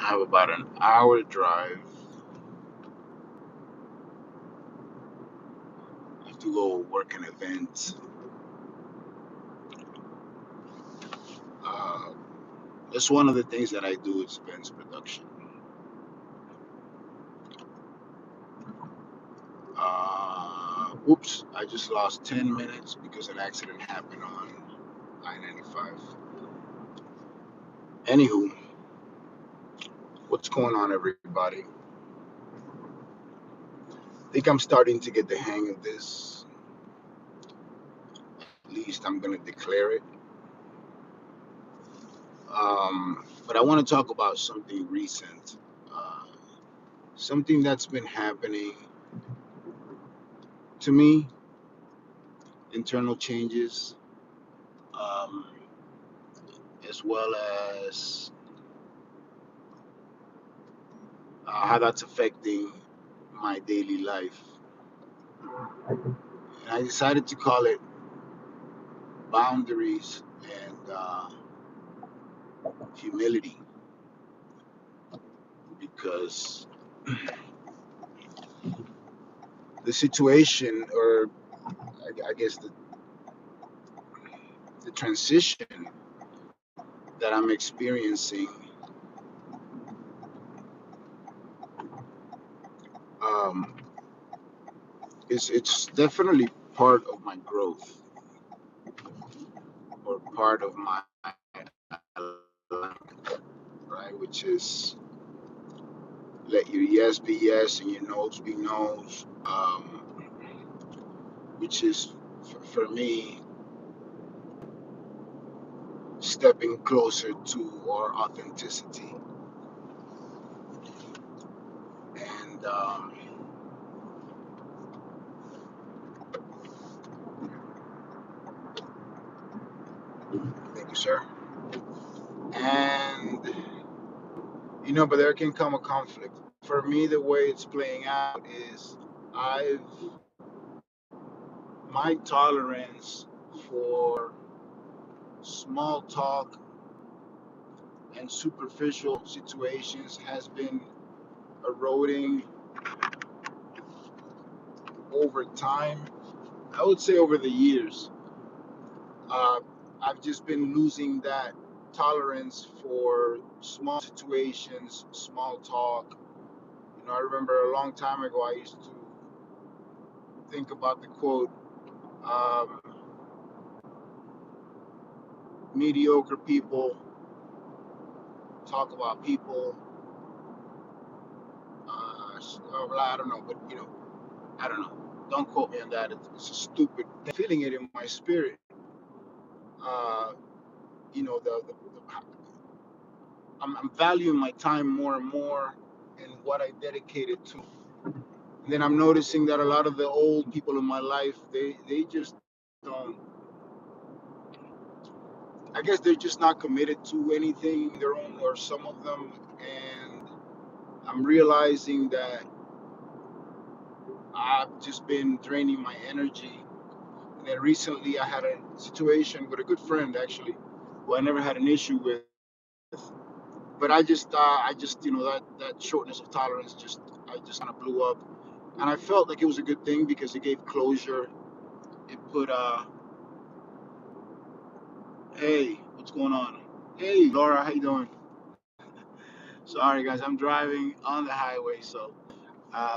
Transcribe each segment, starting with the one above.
I have about an hour drive. I have to go work an event. Uh, that's one of the things that I do is events production. Oops, I just lost 10 minutes because an accident happened on I-95. Anywho, what's going on, everybody? I think I'm starting to get the hang of this. At least I'm going to declare it. But I want to talk about something recent, uh, something that's been happening to me, internal changes, um, as well as how that's affecting my daily life. And I decided to call it boundaries and humility because the situation, or I guess the transition that I'm experiencing, um, it's definitely part of my growth or part of my life, right? Which is let your yes be yes and your no's be no's. Which is for me stepping closer to our authenticity. And thank you, sir. And but there can come a conflict. For me, the way it's playing out is I've my tolerance for small talk and superficial situations has been eroding over time. I would say over the years. Uh, I've just been losing that tolerance for small situations, small talk. I remember a long time ago, I used to think about the quote, um, mediocre people talk about people. Well, I don't know, but I don't know. Don't quote me on that. It's a stupid thing. Feeling it in my spirit. Uh, I'm valuing my time more and more and what I dedicate it to. And then I'm noticing that a lot of the old people in my life, they just don't. I guess they're just not committed to anything their own, or some of them. And I'm realizing that I've just been draining my energy. And then recently, I had a situation with a good friend, actually, who I never had an issue with. But I just, that shortness of tolerance, I just kind of blew up. And I felt like it was a good thing because it gave closure. It put, hey, what's going on? Hey, Laura, how you doing? Sorry, guys, I'm driving on the highway. So,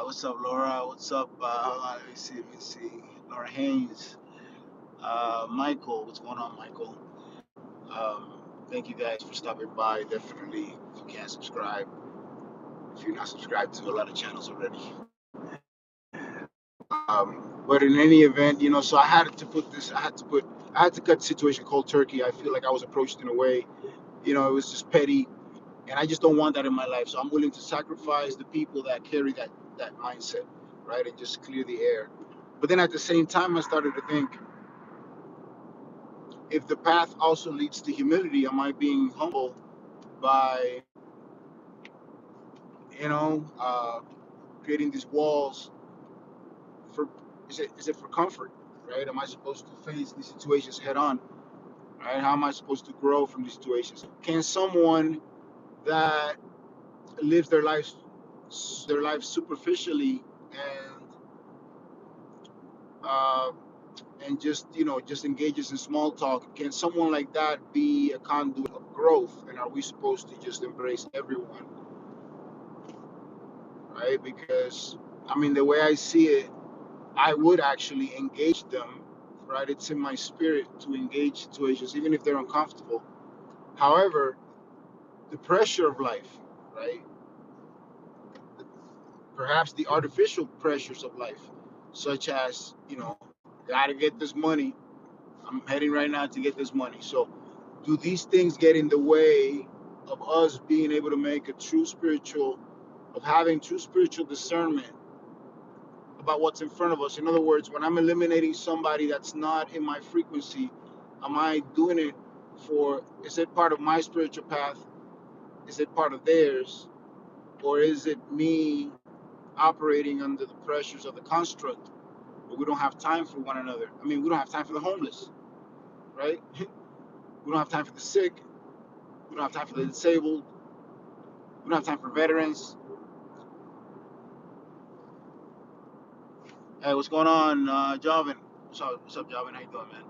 what's up, Laura? What's up? Hold on, let me see. Laura Haynes, Michael, what's going on, Michael? Thank you guys for stopping by. Definitely, if you can't subscribe, if you're not subscribed to a lot of channels already. But in any event, so I had to put this. I had to cut the situation cold turkey. I feel like I was approached in a way, it was just petty, and I just don't want that in my life. So I'm willing to sacrifice the people that carry that mindset, right, and just clear the air. But then at the same time, I started to think, if the path also leads to humility, am I being humble by, creating these walls for? Is it for comfort, right? Am I supposed to face these situations head on, right? How am I supposed to grow from these situations? Can someone that lives their life superficially and uh, and just just engages in small talk. Can someone like that be a conduit of growth? And are we supposed to just embrace everyone, right? Because I mean, the way I see it, I would actually engage them, right? It's in my spirit to engage situations, even if they're uncomfortable. However, the pressure of life, right? Perhaps the artificial pressures of life, such as, gotta get this money. I'm heading right now to get this money. So, do these things get in the way of us being able to make of having true spiritual discernment about what's in front of us? In other words, when I'm eliminating somebody that's not in my frequency, am I doing it is it part of my spiritual path? Is it part of theirs? Or is it me operating under the pressures of the construct where we don't have time for one another? I mean, we don't have time for the homeless, right? We don't have time for the sick. We don't have time for the disabled. We don't have time for veterans. Hey, what's going on, Javin? What's up, Javin? How you doing, man?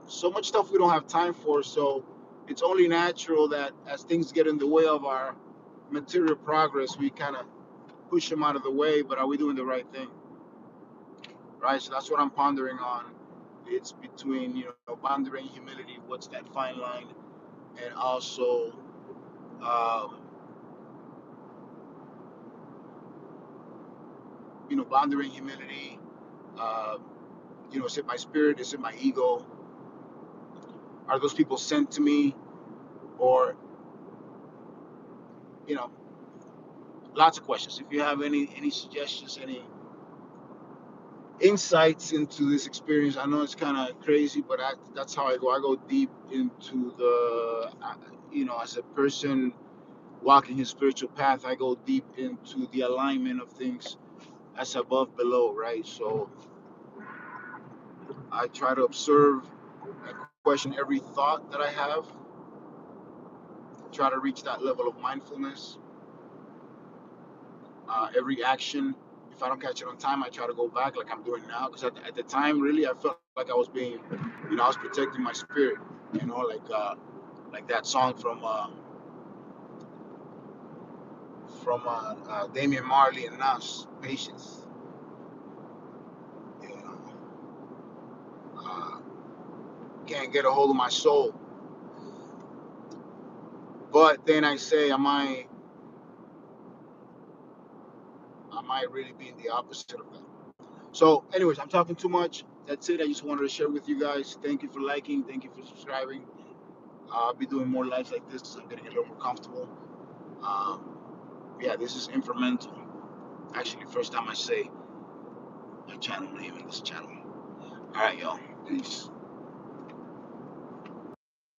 So much stuff we don't have time for. So it's only natural that as things get in the way of our material progress, we kind of push them out of the way. But are we doing the right thing, right? So that's what I'm pondering on. It's between boundary and humility. What's that fine line? And also, um, boundary and humility. Uh, is it my spirit? Is it my ego? Are those people sent to me, or you know, lots of questions. If you have any suggestions, any insights into this experience, I know it's kind of crazy, but that's how I go. I go deep into as a person walking his spiritual path, I go deep into the alignment of things as above, below, right? So I try to observe, I question every thought that I have, try to reach that level of mindfulness. Every action, if I don't catch it on time, I try to go back like I'm doing now. Because at the time, really, I felt like I was being, I was protecting my spirit. Like that song from Damian Marley and Nas, "Patience." You know, uh, can't get a hold of my soul. But then I say, am I really being the opposite of that? So, anyways, I'm talking too much. That's it. I just wanted to share with you guys. Thank you for liking. Thank you for subscribing. I'll be doing more lives like this. I'm getting a little more comfortable. Um, yeah, this is inframental. Actually, first time I say my channel name in this channel. All right, y'all. Peace.